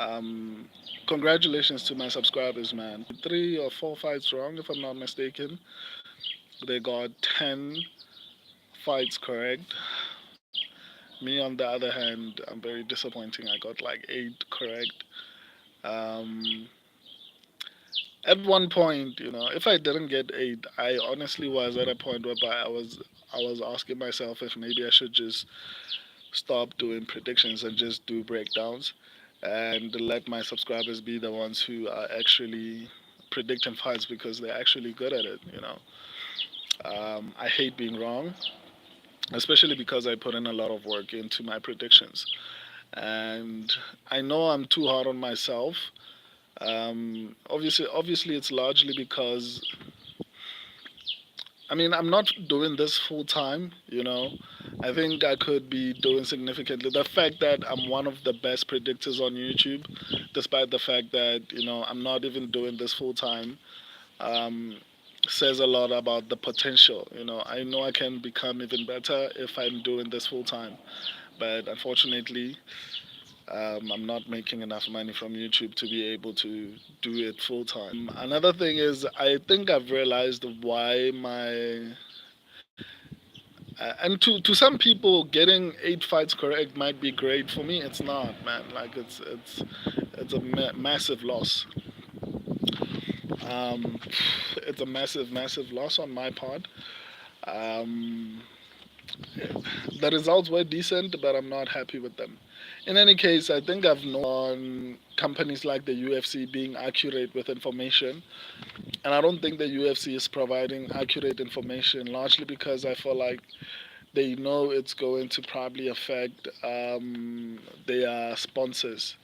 Um, Congratulations to my subscribers, man. 3 or 4 fights wrong, if I'm not mistaken. They got 10 fights correct. Me, on the other hand, I'm very disappointing. I got like 8 correct. Um, at one point, if I didn't get 8, I honestly was at a point whereby I was asking myself if maybe I should just stop doing predictions and just do breakdowns and let my subscribers be the ones who are actually predicting fights because they're actually good at it. I hate being wrong, especially because I put in a lot of work into my predictions. And I know I'm too hard on myself. Obviously, it's largely because I'm not doing this full time. I think I could be doing significantly. The fact that I'm one of the best predictors on YouTube, despite the fact that I'm not even doing this full time, um, says a lot about the potential. I know I can become even better if I'm doing this full time. But unfortunately, I'm not making enough money from YouTube to be able to do it full time. Another thing is, I think I've realized why and to some people, getting 8 fights correct might be great. For me, it's not, man. Like it's a massive loss. Um, it's a massive loss on my part. Um, the results were decent, but I'm not happy with them. In any case, I think I've known companies like the UFC being accurate with information, and I don't think the UFC is providing accurate information largely because I feel like they know it's going to probably affect their sponsors,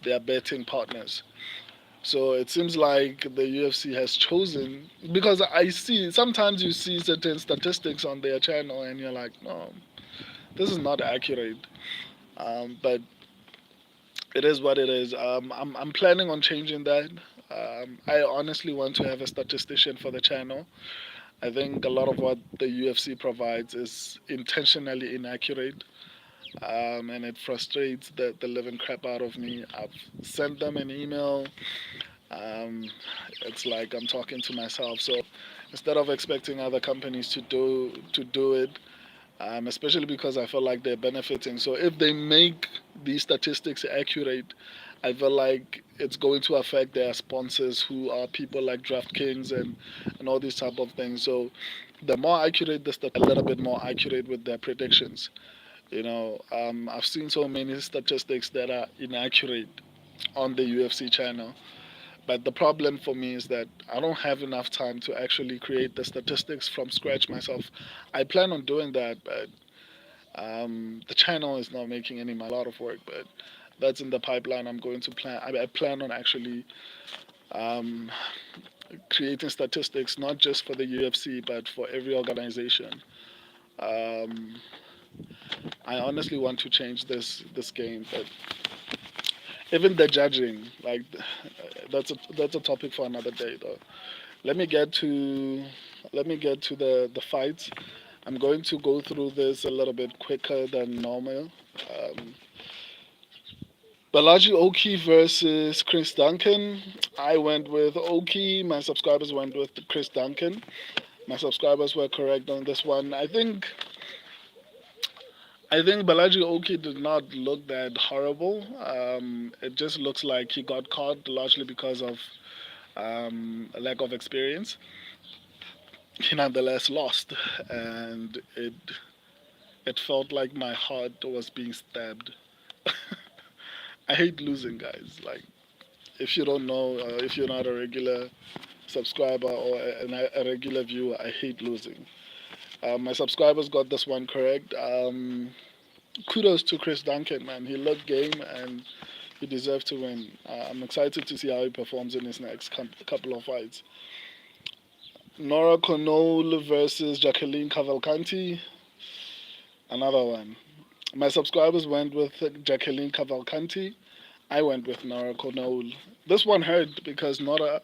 their betting partners. So it seems like the UFC has chosen, because I see sometimes you see certain statistics on their channel and you're like, no, this is not accurate. But it is what it is. I'm planning on changing that. I honestly want to have a statistician for the channel. I think a lot of what the UFC provides is intentionally inaccurate, and it frustrates the living crap out of me. I've sent them an email. Um, it's like I'm talking to myself. So instead of expecting other companies to do it, especially because I feel like they're benefiting. So if they make these statistics accurate, I feel like it's going to affect their sponsors, who are people like DraftKings and all these type of things. So the more accurate the a little bit more accurate with their predictions. I've seen so many statistics that are inaccurate on the UFC channel. But the problem for me is that I don't have enough time to actually create the statistics from scratch myself. I plan on doing that, but the channel is not making any money. A lot of work, but that's in the pipeline. I'm going to plan. I plan on actually um, creating statistics not just for the UFC but for every organization. Um, I honestly want to change this game, but even the judging, like that's a topic for another day, though. Let me get to let me get to the fights. I'm going to go through this a little bit quicker than normal. Um, Balaji Oki versus Chris Duncan. I went with Oki. My subscribers went with Chris Duncan. My subscribers were correct on this one. I think Balaji Oki did not look that horrible. It just looks like he got caught largely because of a lack of experience. He nonetheless lost, and it felt like my heart was being stabbed. I hate losing, guys. Like, if you don't know, if you're not a regular subscriber or a regular viewer, I hate losing. My subscribers got this one correct. Kudos to Chris Duncan, man. He looked game and he deserved to win. I'm excited to see how he performs in his next couple of fights. Nora Conole versus Jacqueline Cavalcanti, another one. My subscribers went with Jacqueline Cavalcanti. I went with Nora Conole. This one hurt because Nora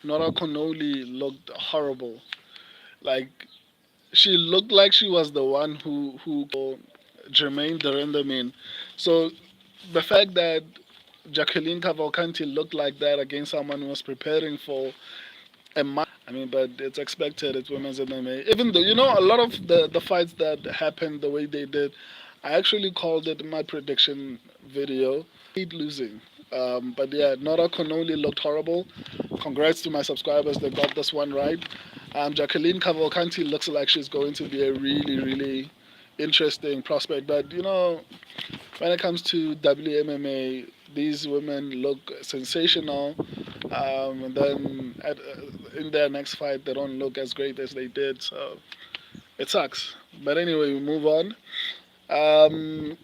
Conole looked horrible. Like, she looked like she was the one who Jermaine Durandam in. So the fact that Jacqueline Cavalcanti looked like that against someone who was preparing for a month. I mean, but it's expected. It's women's MMA. Even though, a lot of the fights that happened the way they did, I actually called it in my prediction video. Hate losing. But yeah, Nora Connolly looked horrible. Congrats to my subscribers. They got this one right. Jacqueline Cavalcanti looks like she's going to be a really, really interesting prospect. But, when it comes to WMMA, these women look sensational. And then in their next fight, they don't look as great as they did. So it sucks. But anyway, we move on. Um,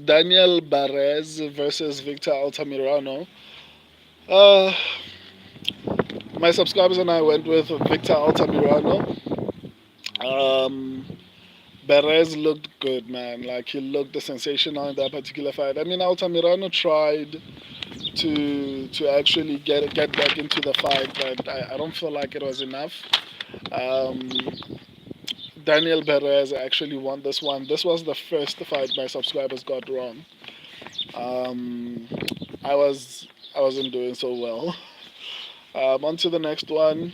Daniel Barres versus Victor Altamirano. Uh, my subscribers and I went with Victor Altamirano. Um, Barres looked good, man. Like, he looked sensational in that particular fight. I mean, Altamirano tried to actually get back into the fight, but I don't feel like it was enough. Um, Daniel Perez actually won this one. This was the first fight my subscribers got wrong. Um, I wasn't doing so well. On to the next one.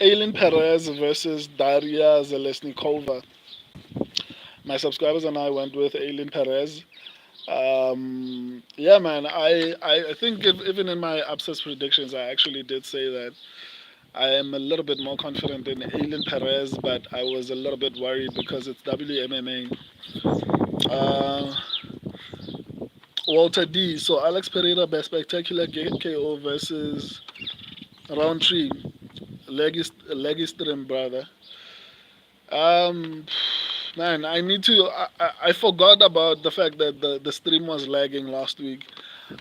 Aileen Perez versus Daria Zelesnikova. My subscribers and I went with Aileen Perez. Yeah, man. I think even in my upset predictions, I actually did say that I am a little bit more confident in Aileen Perez, but I was a little bit worried because it's WMMA. Uh, Walter D. So Alex Pereira by spectacular KO versus Roundtree. Legistrim, brother. Um, Man, I need to. I forgot about the fact that the stream was lagging last week.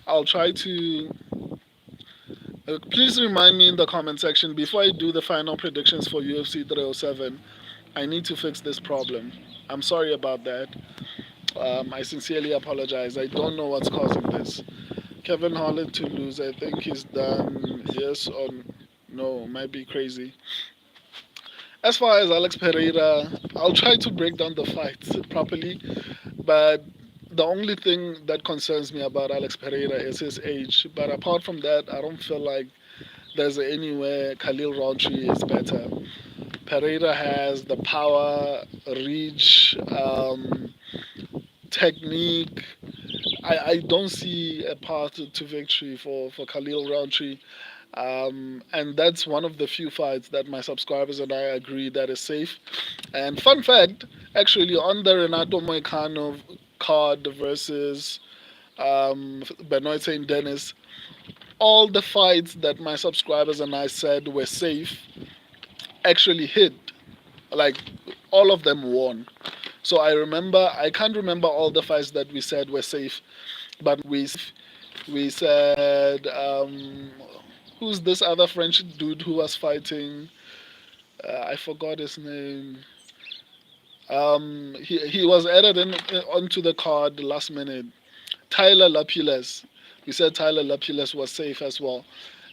I'll try to. Please remind me in the comment section before I do the final predictions for UFC 307. I need to fix this problem. I'm sorry about that. I sincerely apologize. I don't know what's causing this. Kevin Holland to lose. I think he's done. Yes or no? Might be crazy. As far as Alex Pereira, I'll try to break down the fights properly, but the only thing that concerns me about Alex Pereira is his age. But apart from that, I don't feel like there's anywhere Khalil Rountree is better. Pereira has the power, reach, technique. I don't see a path to victory for Khalil Rountree. And that's one of the few fights that my subscribers and I agree that is safe. And fun fact, actually, on the Renato Moicano card versus Benoit and Denis, all the fights that my subscribers and I said were safe actually hit. Like, all of them won. So I can't remember all the fights that we said were safe, but we said, who's this other French dude who was fighting? I forgot his name. He was added in onto the card last minute. Tyler Lapiles. We said Tyler Lapiles was safe as well,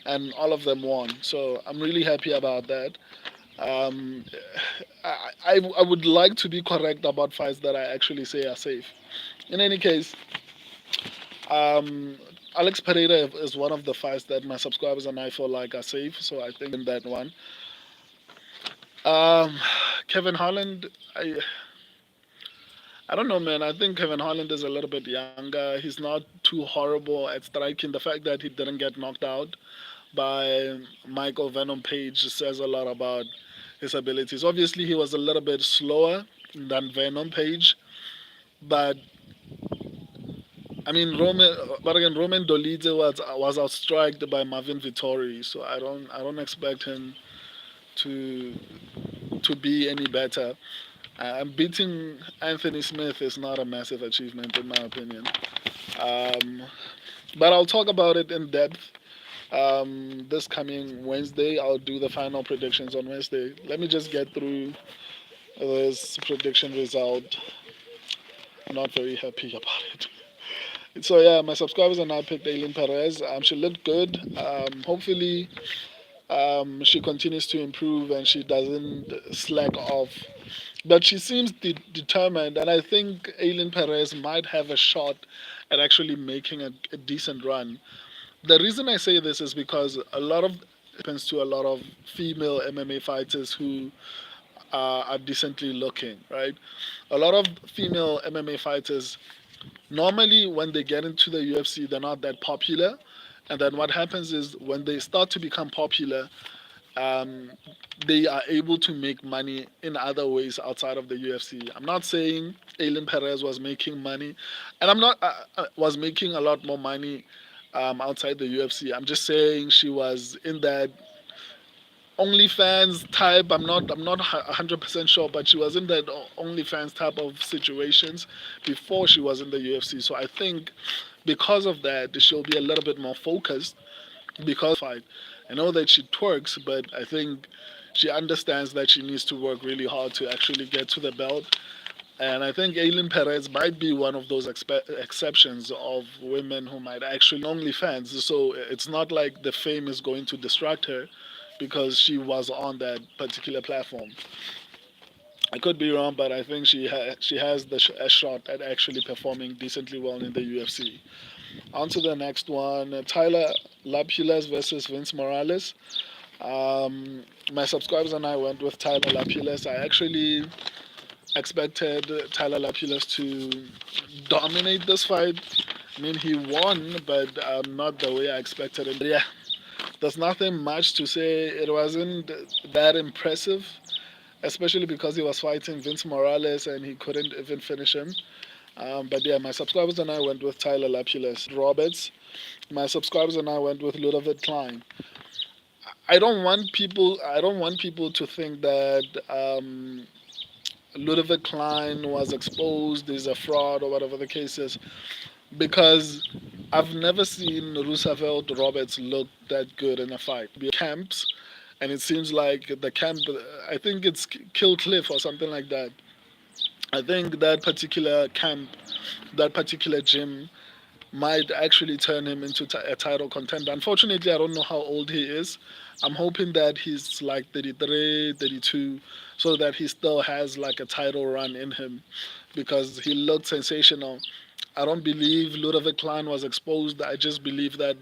and all of them won. So I'm really happy about that. Um, I would like to be correct about fights that I actually say are safe. In any case, um, Alex Pereira is one of the fights that my subscribers and I feel like are safe. So I think in that one. Um, Kevin Holland, I don't know, man. I think Kevin Holland is a little bit younger. He's not too horrible at striking. The fact that he didn't get knocked out by Michael Venom Page says a lot about his abilities. Obviously, he was a little bit slower than Venom Page, but I mean, Roman Dolidze was outstriked by Marvin Vittori, so I don't expect him to be any better. Beating Anthony Smith is not a massive achievement in my opinion. Um, but I'll talk about it in depth this coming Wednesday. I'll do the final predictions on Wednesday. Let me just get through this prediction result. I'm not very happy about it. So yeah, my subscribers and I picked Aileen Perez. She looked good. Hopefully, she continues to improve and she doesn't slack off. But she seems determined, and I think Aileen Perez might have a shot at actually making a decent run. The reason I say this is because a lot of happens to a lot of female MMA fighters who are decently looking, right? A lot of female MMA fighters normally when they get into the UFC, they're not that popular, and then what happens is when they start to become popular, um, they are able to make money in other ways outside of the UFC. I'm not saying Aileen Perez was making money, and I'm not was making a lot more money outside the UFC. I'm just saying she was in that OnlyFans type. I'm not 100% sure, but she was in that OnlyFans type of situations before she was in the UFC. So I think because of that, she'll be a little bit more focused because fight. I know that she twerks, but I think she understands that she needs to work really hard to actually get to the belt. And I think Aileen Perez might be one of those exceptions of women who might actually OnlyFans. So it's not like the fame is going to distract her because she was on that particular platform. I could be wrong, but I think she has a shot at actually performing decently well in the UFC. On to the next one, Tyler Lapulas versus Vince Morales. My subscribers and I went with Tyler Lapulas. I actually expected Tyler Lapulas to dominate this fight. I mean, he won, but not the way I expected it. Yeah, there's nothing much to say. It wasn't that impressive, especially because he was fighting Vince Morales and he couldn't even finish him. But yeah, my subscribers and I went with Tyler Lapulas. Roberts. My subscribers and I went with Ludovic Klein. I don't want people to think that Ludovic Klein was exposed, is a fraud, or whatever the case is, because I've never seen Roosevelt Roberts look that good in a fight. Camps, and it seems like the camp, I think it's Kill Cliff or something like that. I think that particular camp, that particular gym, might actually turn him into a title contender. Unfortunately, I don't know how old he is. I'm hoping that he's like 33, 32, so that he still has like a title run in him because he looked sensational. I don't believe Ludovic Klein was exposed. I just believe that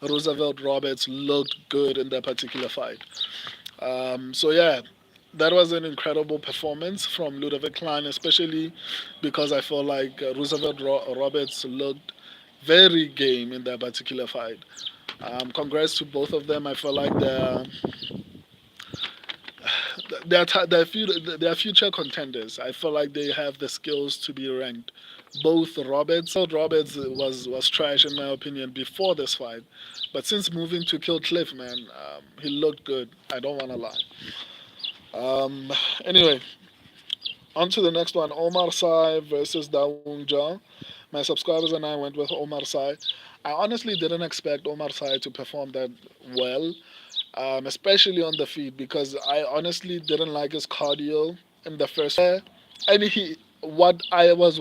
Roosevelt Roberts looked good in that particular fight. So yeah, that was an incredible performance from Ludovic Klein, especially because I felt like Roosevelt Roberts looked very game in that particular fight. Congrats to both of them. I feel like they're future contenders. I feel like they have the skills to be ranked. Both Roberts was trash in my opinion before this fight, but since moving to Kill Cliff, man, he looked good. I don't want to lie. Anyway, on to the next one. Omar Sy versus Dawoon Jang. My subscribers and I went with Omar Sy. I honestly didn't expect Omar Sy to perform that well, especially on the feet, because I honestly didn't like his cardio in the first. And he, what I was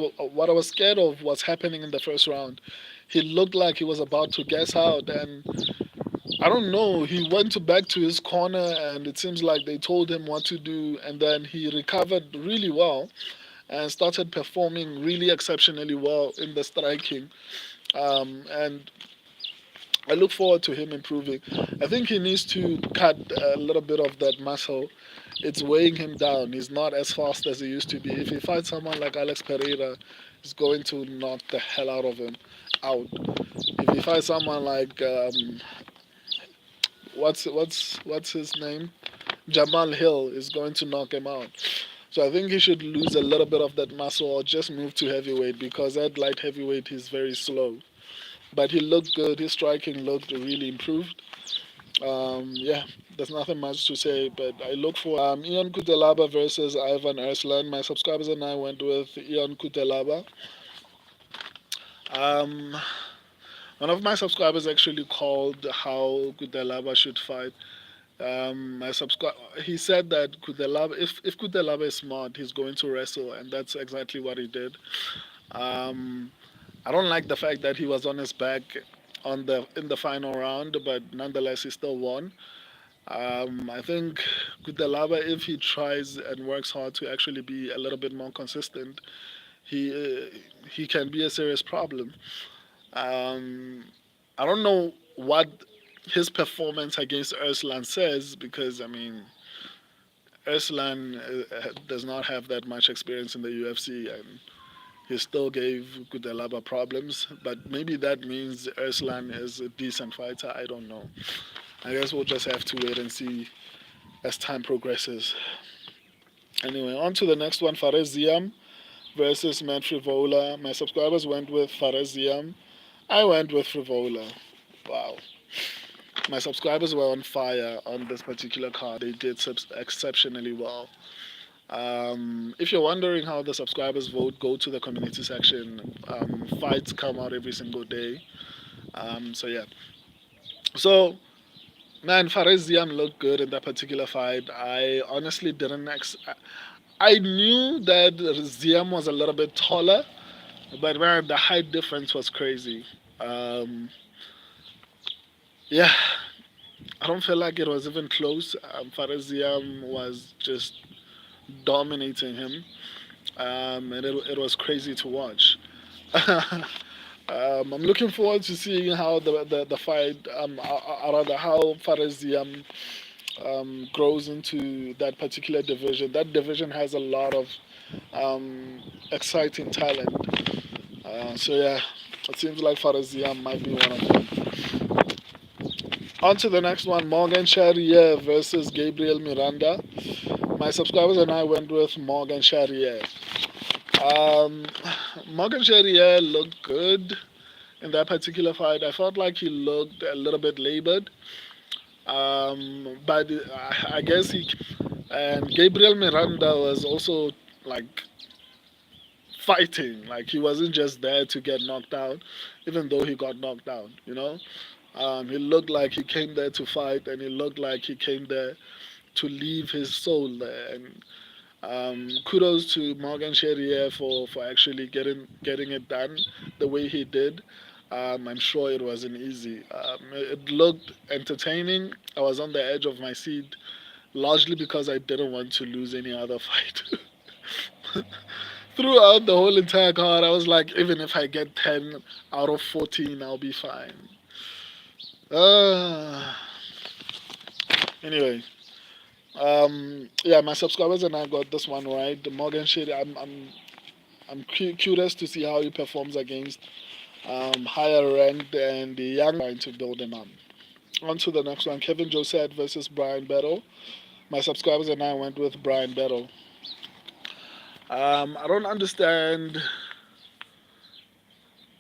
scared of was happening in the first round. He looked like he was about to gas out, and I don't know. He went back to his corner, and it seems like they told him what to do, and then he recovered really well and started performing really exceptionally well in the striking. And I look forward to him improving. I think he needs to cut a little bit of that muscle. It's weighing him down. He's not as fast as he used to be. If he fights someone like Alex Pereira, he's going to knock the hell out of him, out. If he fights someone like what's his name, Jamal Hill, is going to knock him out. So I think he should lose a little bit of that muscle or just move to heavyweight because at light heavyweight he's very slow. But he looked good. His striking looked really improved. Yeah, there's nothing much to say, but I look for Ian Kutelaba versus Ivan Erslan. My subscribers and I went with Ian Kutelaba. Um, One of my subscribers actually called how Kutelaba should fight. He said that Kutelaba, if Kutelaba is smart, he's going to wrestle, and that's exactly what he did. Um, I don't like the fact that he was on his back in the final round, but nonetheless he still won. I think Kutelaba, if he tries and works hard to actually be a little bit more consistent, he can be a serious problem. Um, I don't know what his performance against Urslan says because I mean Urslan does not have that much experience in the UFC and he still gave Kudelaba problems. But maybe that means Urslan is a decent fighter. I don't know. I guess we'll just have to wait and see as time progresses. Anyway, on to the next one, Fares Ziam versus Matt Frivola. My subscribers went with Fares Ziam. I went with Frivola. Wow. My subscribers were on fire on this particular card. They did exceptionally well. If you're wondering how the subscribers vote, go to the community section. Fights come out every single day. So yeah. So man, Fares Ziam looked good in that particular fight. I honestly didn't. I knew that Ziam was a little bit taller, but man, the height difference was crazy. Um, yeah, I don't feel like it was even close. Fares Ziam was just dominating him, and it was crazy to watch. I'm looking forward to seeing how the fight, rather how Fares Ziam grows into that particular division. That division has a lot of exciting talent. So yeah, it seems like Fares Ziam might be one of them. On to the next one, Morgan Charrier versus Gabriel Miranda. My subscribers and I went with Morgan Charrier. Um, Morgan Charrier looked good in that particular fight. I felt like he looked a little bit labored. But I guess he and Gabriel Miranda was also like fighting. Like he wasn't just there to get knocked out, even though he got knocked out. He looked like he came there to fight, and he looked like he came there to leave his soul there. And kudos to Morgan Charrier for actually getting it done the way he did. I'm sure it wasn't easy. It looked entertaining. I was on the edge of my seat, largely because I didn't want to lose any other fight. Throughout the whole entire card, I was like, even if I get 10 out of 14, I'll be fine. Uh, anyway, yeah, my subscribers and I got this one right. The Morgan Shady, I'm curious to see how he performs against higher ranked and the young trying to build him up. On to the next one, Kevin Josette versus Brian Battle. My subscribers and I went with Brian Battle. I don't understand.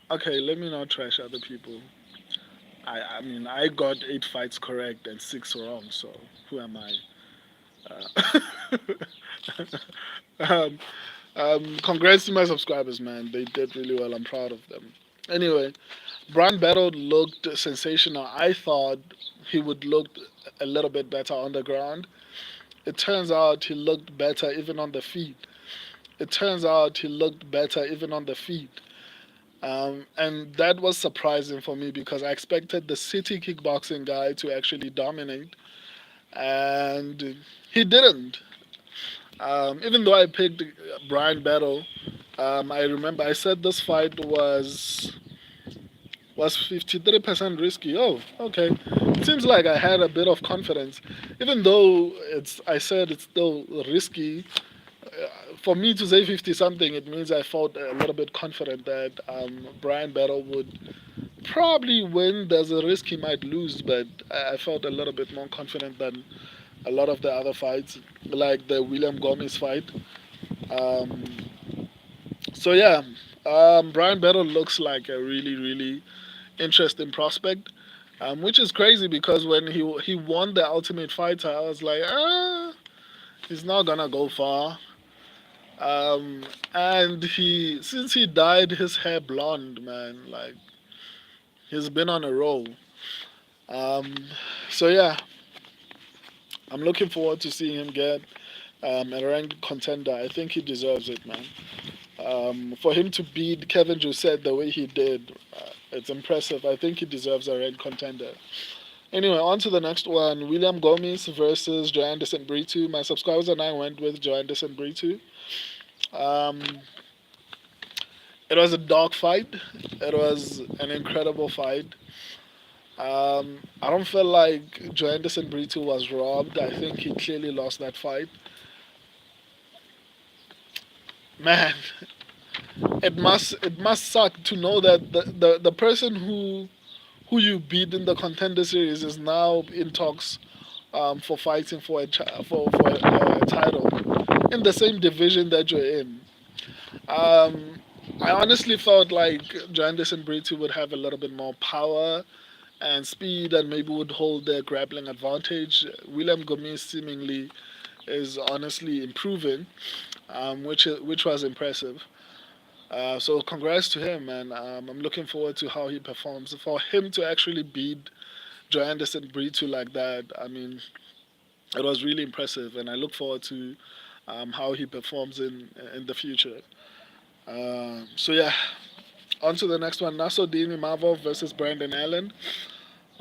Okay, let me not trash other people. I mean, I got 8 fights correct and 6 wrong, so who am I? Um, congrats to my subscribers, man. They did really well. I'm proud of them. Anyway, Brian Battle looked sensational. I thought he would look a little bit better on the ground. It turns out he looked better even on the feet. It turns out he looked better even on the feet. And that was surprising for me because I expected the city kickboxing guy to actually dominate, and he didn't. Even though I picked Brian Battle, I remember I said this fight was 53% risky. Oh, okay. It seems like I had a bit of confidence, even though I said it's still risky. For me to say 50 something, it means I felt a little bit confident that Brian Battle would probably win. There's a risk he might lose, but I felt a little bit more confident than a lot of the other fights, like the William Gomez fight. Um, so yeah, Brian Battle looks like a really, really interesting prospect, which is crazy because when he won the Ultimate Fighter, I was like, he's not gonna go far. And since he dyed his hair blonde, man, like he's been on a roll. Um, so yeah, I'm looking forward to seeing him get a ranked contender. I think he deserves it, man. For him to beat Kevin Josette the way he did, it's impressive. I think he deserves a ranked contender. Anyway, on to the next one. William Gomez versus Joanderson Britu. My subscribers and I went with Joanderson Britu. Um, It was a dog fight. It was an incredible fight. I don't feel like Joanderson Brito was robbed. I think he clearly lost that fight. Man, it must suck to know that the person who you beat in the contender series is now in talks for fighting for a title in the same division that you're in. Um, I honestly thought like Janderson Brito would have a little bit more power and speed and maybe would hold their grappling advantage. William Gomez seemingly is honestly improving, which was impressive. So congrats to him, and I'm looking forward to how he performs. For him to actually beat Joe Anderson Brito like that, I mean, it was really impressive, and I look forward to how he performs in the future. So yeah, on to the next one. Nassourdine Imavov versus Brandon Allen.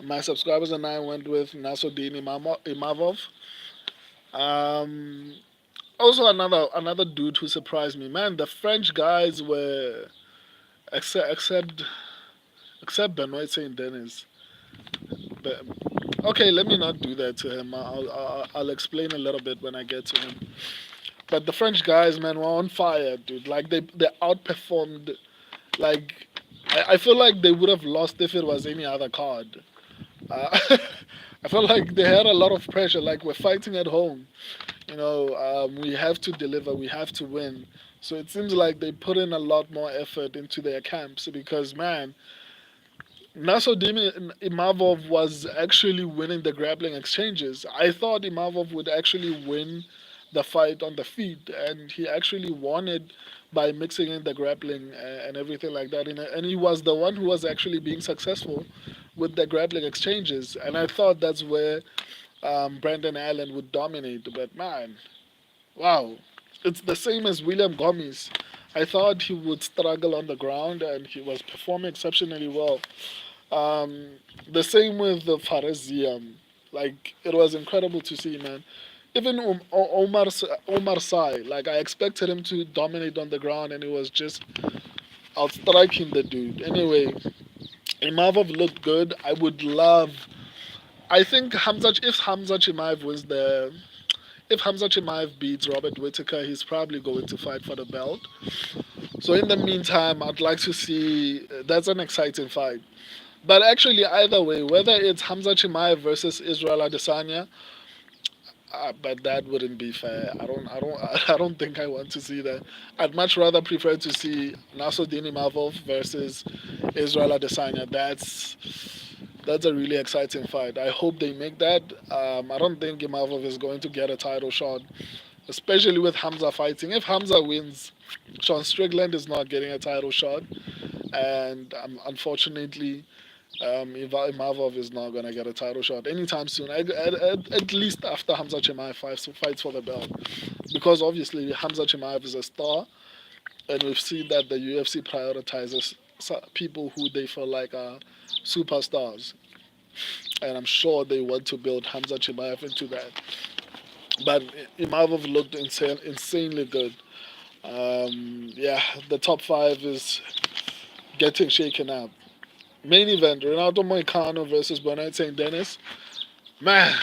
My subscribers and I went with Nassourdine Imavov. Um, Also another dude who surprised me. Man, the French guys were except except except Benoit Saint Denis. But okay, let me not do that to him. I'll explain a little bit when I get to him. But the French guys, man, were on fire, dude. Like they outperformed. Like I feel like they would have lost if it was any other card. Uh, I felt like they had a lot of pressure. Like we're fighting at home. We have to deliver, we have to win. So it seems like they put in a lot more effort into their camps because, man, Nassourdine Imavov was actually winning the grappling exchanges. I thought Imavov would actually win the fight on the feet, and he actually won it by mixing in the grappling and everything like that. And he was the one who was actually being successful with the grappling exchanges. And I thought that's where Brandon Allen would dominate. But man, wow. It's the same as William Gomez. I thought he would struggle on the ground and he was performing exceptionally well. Um, the same with the Faresiam. Like, it was incredible to see, man. Even Omar Sy, like, I expected him to dominate on the ground and he was just outstriking the dude. Anyway, Imavov looked good. I think if Hamza Chimaev wins the if Hamza Chimaev beats Robert Whittaker, he's probably going to fight for the belt. So in the meantime, I'd like to see. That's an exciting fight. But actually, either way, whether it's Hamza Chimaev versus Israel Adesanya, but that wouldn't be fair. I don't think I want to see that. I'd much rather prefer to see Nassourdine Imavov versus Israel Adesanya. That's a really exciting fight. I hope they make that. I don't think Imavov is going to get a title shot, especially with Hamza fighting. If Hamza wins, Sean Strickland is not getting a title shot, and unfortunately, Imavov is not going to get a title shot anytime soon. At least after Hamza Chimaev fights for the belt, because obviously Hamza Chimaev is a star, and we've seen that the UFC prioritizes people who they feel like are superstars, and I'm sure they want to build Hamza Chimaev into that. But Imavov looked insanely good. Yeah, the top five is getting shaken up. Main event: Renato Moicano versus Benoit Saint Denis. Man,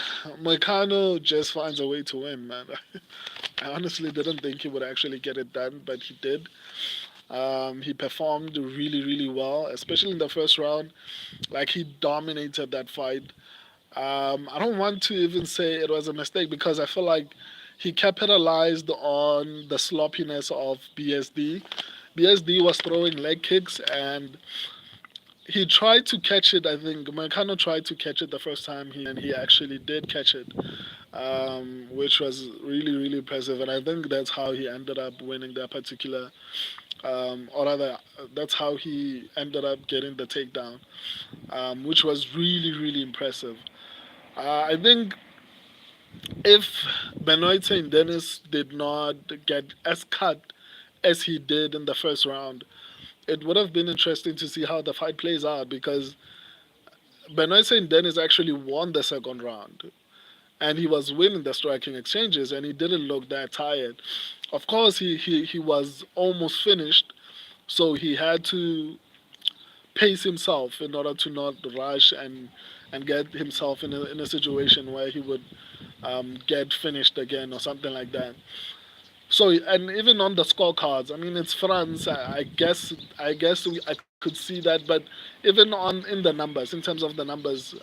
Moicano just finds a way to win, man. I honestly didn't think he would actually get it done, but he did. He performed really, really well, especially in the first round. Like he dominated that fight. I don't want to even say it was a mistake because I feel like he capitalized on the sloppiness of BSD. BSD was throwing leg kicks and he tried to catch it. I think Moicano tried to catch it the first time, and he actually did catch it, which was really, really impressive. And I think that's how he ended up winning that particular, or rather, that's how he ended up getting the takedown, which was really, really impressive. I think if Benoit Saint Denis did not get as cut as he did in the first round, it would have been interesting to see how the fight plays out because Benoit Saint Denis actually won the second round and he was winning the striking exchanges and he didn't look that tired. Of course, he was almost finished, So he had to pace himself in order to not rush and get himself in a situation where he would get finished again or something like that. So and even on the scorecards, I mean it's France. I could see that, but even on in the numbers, in terms of the numbers,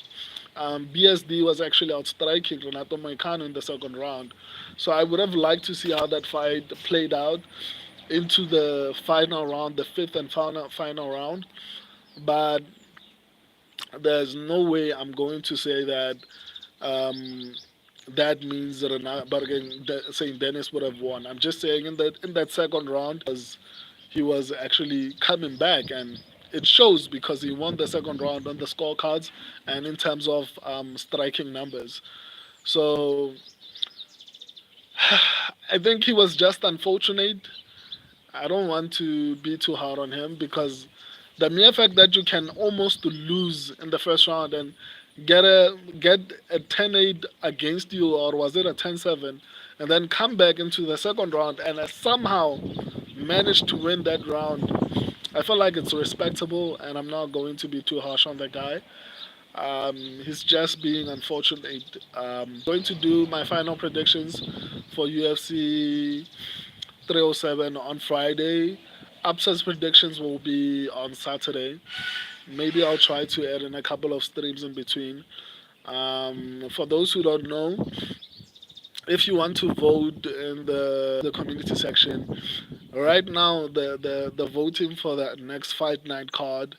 BSD was actually outstriking Renato Moicano in the second round. So I would have liked to see how that fight played out into the final round, the fifth and final round. But there's no way I'm going to say that um, that means Renato, but again, saying Dennis would have won. I'm just saying in that second round, he was actually coming back, and it shows because he won the second round on the scorecards and in terms of striking numbers. So I think he was just unfortunate. I don't want to be too hard on him because the mere fact that you can almost lose in the first round and get a 10-8 against you, or was it a 10-7, and then come back into the second round and somehow manage to win that round, I feel like it's respectable, and I'm not going to be too harsh on the guy. He's just being unfortunate. Going to do my final predictions for UFC 307 on Friday. Upsets predictions will be on Saturday. Maybe I'll try to add in a couple of streams in between. For those who don't know, if you want to vote in the community section, right now the voting for the next fight night card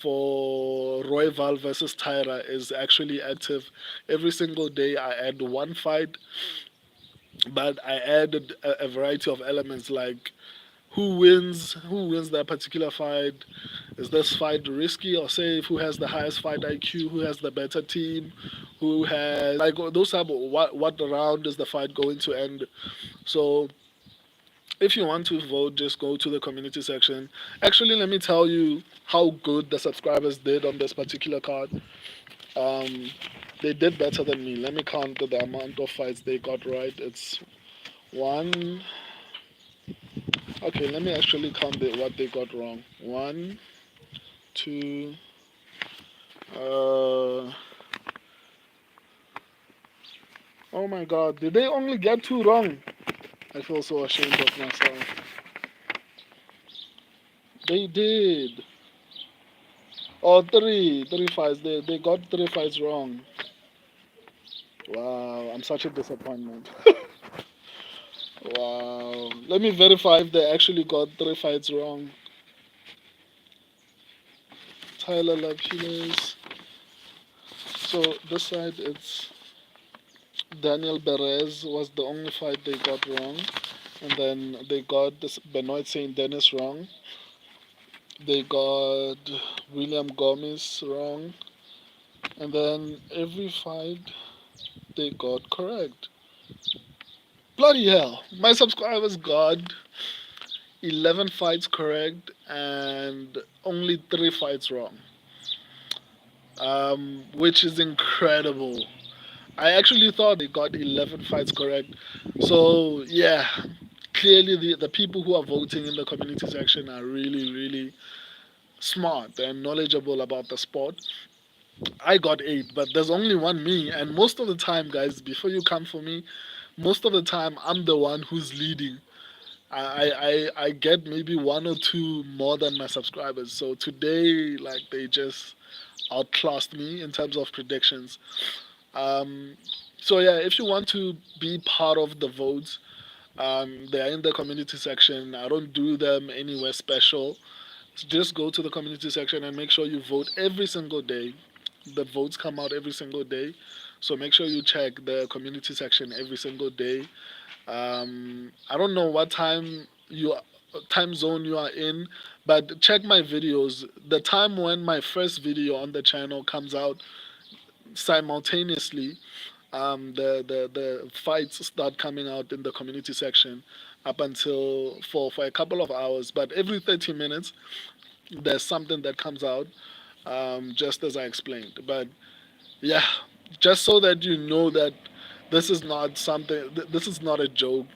for Royval versus Tyra is actually active. Every single day I add one fight, but I added a variety of elements like who wins that particular fight. Is this fight risky or safe? Who has the highest fight IQ? Who has the better team? Who has like those type of what round is the fight going to end? So if you want to vote, just go to the community section. Actually, let me tell you how good the subscribers did on this particular card. Um, they did better than me. Let me count the amount of fights they got right. It's one. Okay, let me actually count what they got wrong. One, two. Uh, oh my God! Did they only get two wrong? I feel so ashamed of myself. They did. Oh, three fights. They got three fights wrong. Wow, I'm such a disappointment. Wow. Let me verify if they actually got three fights wrong. Tyler Lapines. So this side it's Daniel Perez was the only fight they got wrong. And then they got this Benoit Saint Denis wrong. They got William Gomez wrong. And then every fight they got correct. Bloody hell. My subscribers got 11 fights correct and only 3 fights wrong. Which is incredible. I actually thought they got 11 fights correct. So, yeah, clearly the people who are voting in the community section are really, really smart and knowledgeable about the sport. I got 8, but there's only one me. And most of the time, guys, before you come for me, most of the time I'm the one who's leading. I get maybe one or two more than my subscribers. So today, like, they just outclassed me in terms of predictions. Um, so yeah, if you want to be part of the votes, they are in the community section. I don't do them anywhere special. Just go to the community section and make sure you vote every single day. The votes come out every single day, so make sure you check the community section every single day. I don't know what time zone you are in, but check my videos. The time when my first video on the channel comes out simultaneously, the fights start coming out in the community section up until for a couple of hours. But every 30 minutes, there's something that comes out, just as I explained. But yeah, just so that you know that this is not something. This is not a joke.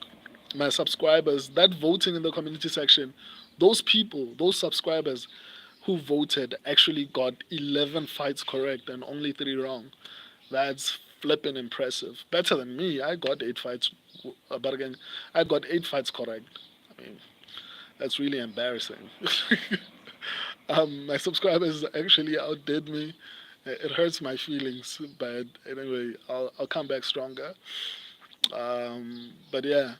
My subscribers, that voting in the community section Those people, those subscribers who voted actually got 11 fights correct and only 3 wrong. That's flipping impressive. Better than me. I got 8 fights, but again, I got 8 fights correct. I mean, that's really embarrassing. My subscribers actually outdid me. It hurts my feelings, but anyway, I'll come back stronger. But yeah,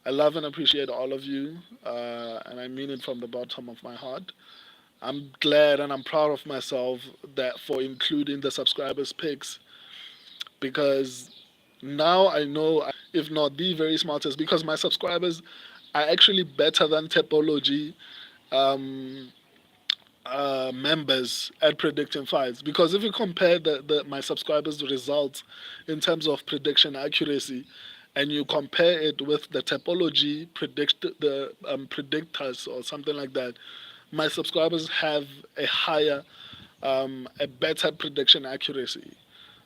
I love and appreciate all of you, and I mean it from the bottom of my heart. I'm glad and I'm proud of myself that for including the subscribers picks, because now I know, if not the very smartest, because my subscribers are actually better than Topology um, members at predicting fights. Because if you compare my subscribers' results in terms of prediction accuracy, and you compare it with the Topology predictors or something like that, my subscribers have a higher, a better prediction accuracy.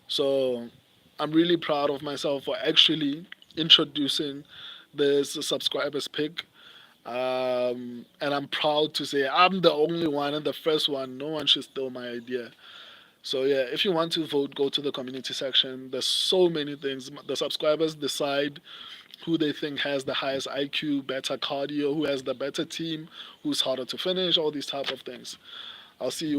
So I'm really proud of myself for actually introducing this subscribers pick. And I'm proud to say I'm the only one and the first one. No one should steal my idea. So yeah, if you want to vote, go to the community section. There's so many things. The subscribers decide who they think has the highest IQ, better cardio, who has the better team, who's harder to finish, all these type of things. I'll see you